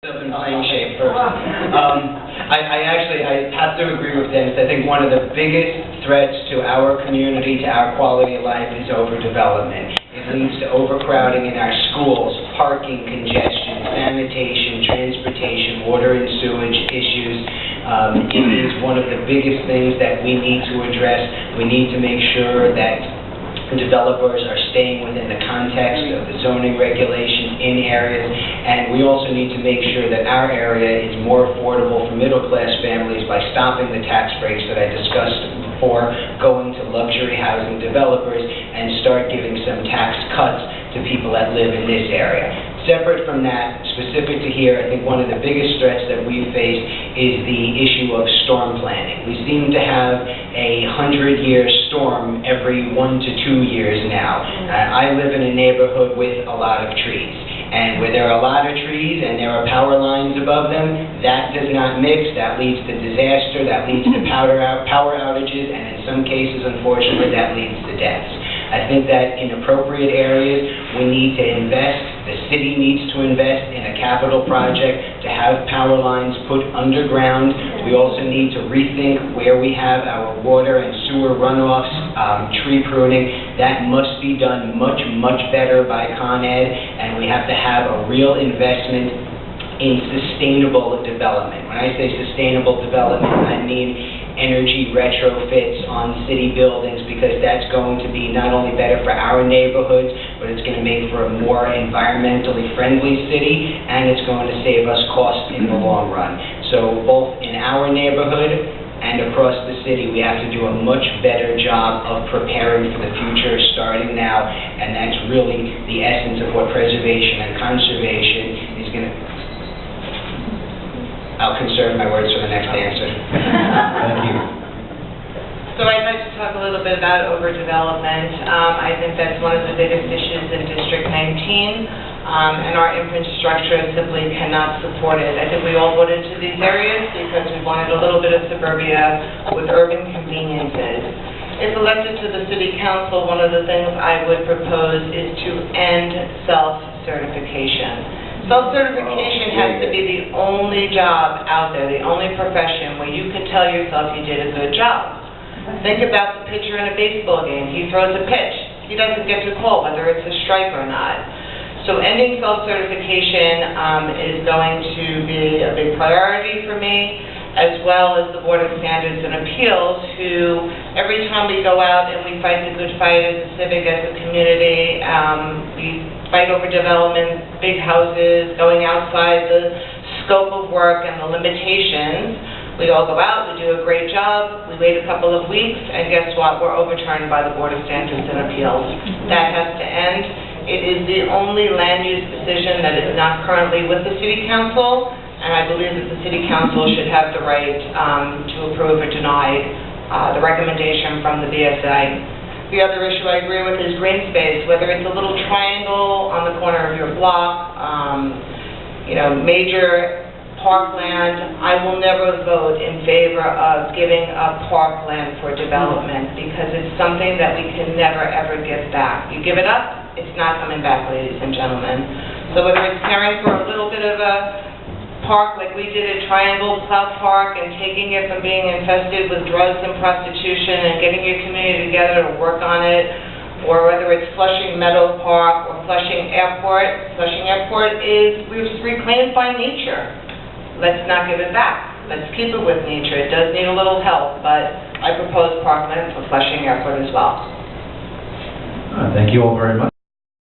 Up in playing shape first. I have to agree with Dennis. I think one of the biggest threats to our community, to our quality of life, is overdevelopment. It leads to overcrowding in our schools, parking congestion, sanitation, transportation, water and sewage issues. It is one of the biggest things that we need to address. We need to make sure that developers are staying within the context of the zoning regulations in areas, and we also need to make sure that our area is more affordable for middle-class families by stopping the tax breaks that I discussed before, going to luxury housing developers, and start giving some tax cuts to people that live in this area. Separate from that, specific to here, I think one of the biggest threats that we face is the issue of storm planning. We seem to have a 100-year storm every 1 to 2 years now. I live in a neighborhood with a lot of trees. And where there are a lot of trees and there are power lines above them, that does not mix. That leads to disaster, that leads to power outages, and in some cases, unfortunately, that leads to deaths. I think that in appropriate areas, we need to invest. The city needs to invest in a capital project to have power lines put underground. We also need to rethink where we have our water and sewer runoffs, tree pruning. That must be done much, much better by Con Ed, and we have to have a real investment in sustainable development. When I say sustainable development, I mean energy retrofits on city buildings, because that's going to be not only better for our neighborhoods, but it's going to make for a more environmentally friendly city, and it's going to save us costs in the long run. So both in our neighborhood and across the city, we have to do a much better job of preparing for the future starting now, and that's really the essence of what preservation and conservation is going to... I'll conserve my words for the next answer. Thank you. So I'd like to talk a little bit about overdevelopment. I think that's one of the biggest issues in District 19, and our infrastructure simply cannot support it. I think we all voted into these areas because we wanted a little bit of suburbia with urban conveniences. If elected to the City Council, one of the things I would propose is to end self-certification. Self-certification has to be the only job out there, the only profession where you can tell yourself you did a good job. Think about the pitcher in a baseball game. He throws a pitch. He doesn't get to call whether it's a strike or not. So ending self-certification is going to be a big priority for me, as well as the Board of Standards and Appeals, who every time we go out and we fight the good fight as a civic, as a community, we fight over development, big houses, going outside the scope of work and the limitations. We all go out, we do a great job, we wait a couple of weeks, and guess what? We're overturned by the Board of Standards and Appeals. That has to end. It is the only land use decision that is not currently with the City Council, and I believe that the City Council should have the right to approve or deny the recommendation from the BSA. The other issue I agree with is green space, whether it's a little triangle on the corner of your block, major parkland. I will never vote in favor of giving up parkland for development, because it's something that we can never, ever give back. You give it up, it's not coming back, ladies and gentlemen. So whether it's caring for a little bit of a park like we did at Triangle South Park and taking it from being infested with drugs and prostitution and getting your community together to work on it, or whether it's Flushing Meadow Park or Flushing Airport. Flushing Airport was reclaimed by nature. Let's not give it back. Let's keep it with nature. It does need a little help, but I propose parkland for Flushing Airport as well. Thank you all very much.